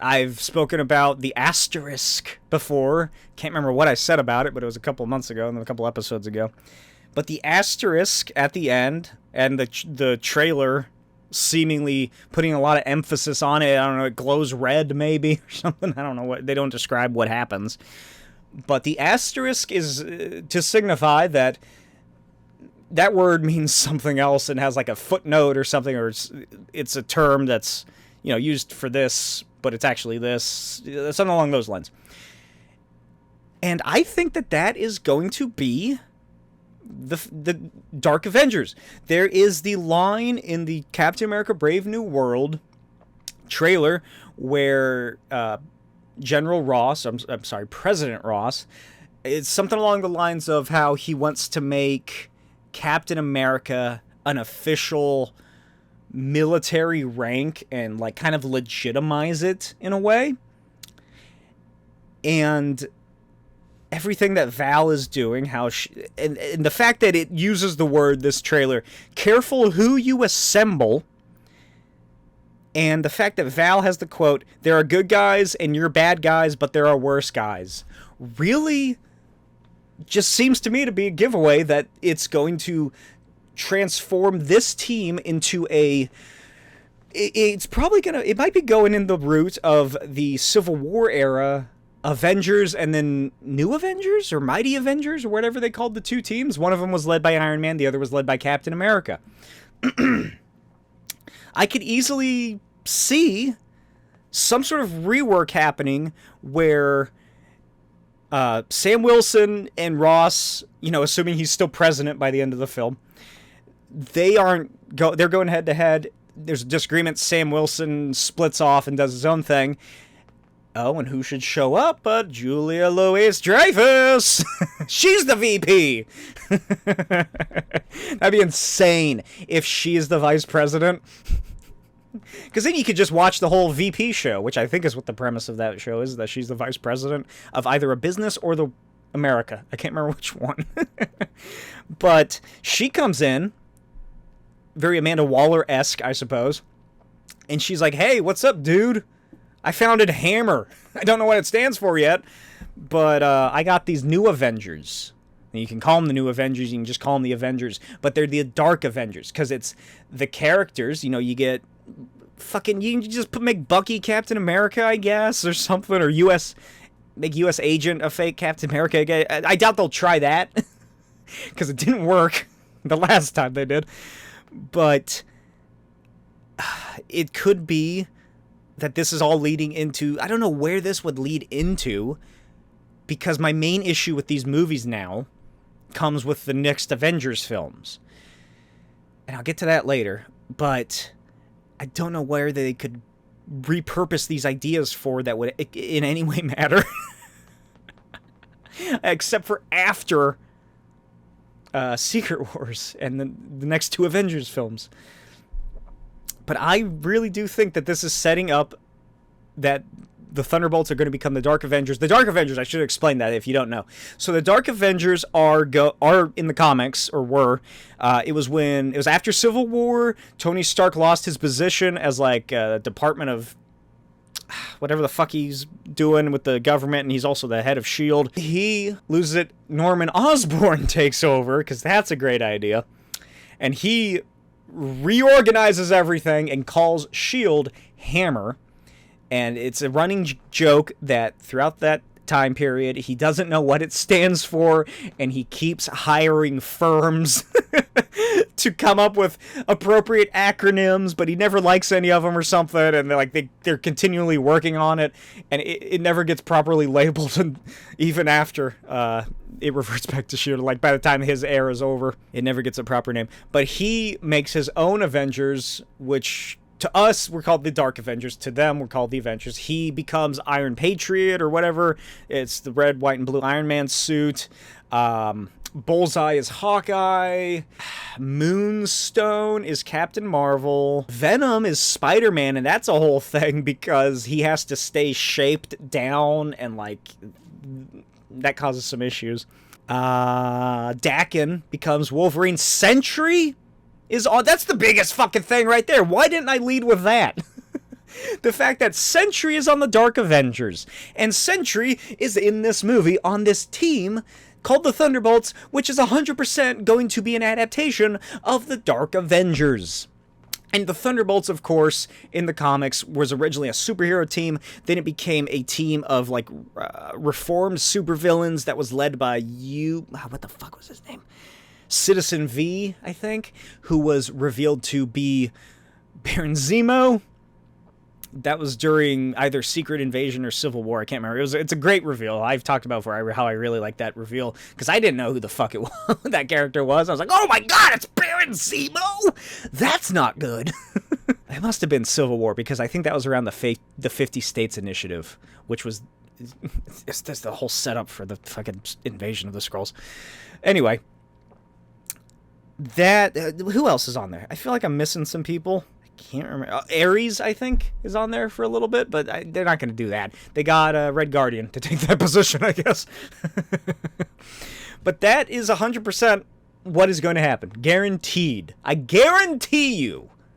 I've spoken about the asterisk before. Can't remember what I said about it, but it was a couple months ago and a couple episodes ago. But the asterisk at the end and the trailer seemingly putting a lot of emphasis on it. I don't know, it glows red maybe or something. I don't know what, they don't describe what happens. But the asterisk is to signify that that word means something else and has like a footnote or something, or it's a term that's, you know, used for this, but it's actually this, something along those lines. And I think that that is going to be the Dark Avengers. There is the line in the Captain America Brave New World trailer where General Ross, I'm sorry, President Ross, it's something along the lines of how he wants to make Captain America an official military rank and like kind of legitimize it in a way. And everything that Val is doing, how she, and the fact that it uses the word, this trailer, careful who you assemble, and the fact that Val has the quote, there are good guys and you're bad guys, but there are worse guys, really just seems to me to be a giveaway that it's going to transform this team into a, it's probably gonna, it might be going in the route of the Civil War era Avengers and then New Avengers or Mighty Avengers or whatever they called the two teams. One of them was led by Iron Man, the other was led by Captain America. I could easily see some sort of rework happening where Sam Wilson and Ross, you know, assuming he's still president by the end of the film, they're going head to head. There's a disagreement. Sam Wilson splits off and does his own thing. Oh, and who should show up but Julia Louis-Dreyfus? She's the VP. That'd be insane if she is the vice president. Because then you could just watch the whole VP show, which I think is what the premise of that show is, that she's the vice president of either a business or the America. I can't remember which one. But she comes in, very Amanda Waller-esque, I suppose, and she's like, hey, what's up, dude? I founded Hammer. I don't know what it stands for yet, but I got these new Avengers. And you can call them the New Avengers, you can just call them the Avengers, but they're the Dark Avengers, because it's the characters, you know, you get fucking, you can just make Bucky Captain America, I guess, or something, or make U.S. Agent a fake Captain America. I doubt they'll try that, because it didn't work the last time they did, but it could be that this is all leading into, I don't know where this would lead into, because my main issue with these movies now comes with the next Avengers films. And I'll get to that later, but I don't know where they could repurpose these ideas for that would in any way matter. Except for after Secret Wars and the next two Avengers films. But I really do think that this is setting up that the Thunderbolts are going to become the Dark Avengers. The Dark Avengers, I should explain that if you don't know. So the Dark Avengers are in the comics, or were. It was after Civil War. Tony Stark lost his position as like Department of whatever the fuck he's doing with the government, and he's also the head of S.H.I.E.L.D. He loses it. Norman Osborn takes over, because that's a great idea. And he reorganizes everything and calls S.H.I.E.L.D. Hammer. And it's a running joke that throughout that time period, he doesn't know what it stands for, and he keeps hiring firms to come up with appropriate acronyms, but he never likes any of them or something, and they're continually working on it, and it never gets properly labeled, and even after it reverts back to S.H.I.E.L.D., like by the time his era is over, it never gets a proper name. But he makes his own Avengers, which to us, we're called the Dark Avengers. To them, we're called the Avengers. He becomes Iron Patriot or whatever. It's the red, white, and blue Iron Man suit. Bullseye is Hawkeye. Moonstone is Captain Marvel. Venom is Spider-Man, and that's a whole thing because he has to stay shaped down, and like that causes some issues. Daken becomes Wolverine. Sentry is on. That's the biggest fucking thing right there. Why didn't I lead with that? The fact that Sentry is on the Dark Avengers, and Sentry is in this movie on this team called the Thunderbolts, which is 100% going to be an adaptation of the Dark Avengers. And the Thunderbolts, of course, in the comics, was originally a superhero team. Then it became a team of, like, reformed supervillains that was led by what the fuck was his name? Citizen V, I think, who was revealed to be Baron Zemo. That was during either Secret Invasion or Civil War. I can't remember. It's a great reveal. I've talked about before how I really like that reveal, because I didn't know who the fuck it was, that character was. I was like, oh my god, it's Baron Zemo? That's not good. It must have been Civil War, because I think that was around the 50 States Initiative, which was it's the whole setup for the fucking invasion of the Skrulls. Anyway, who else is on there? I feel like I'm missing some people. Can't remember. Ares, I think, is on there for a little bit, but they're not going to do that. They got Red Guardian to take that position, I guess. But that is 100% what is going to happen. Guaranteed. I guarantee you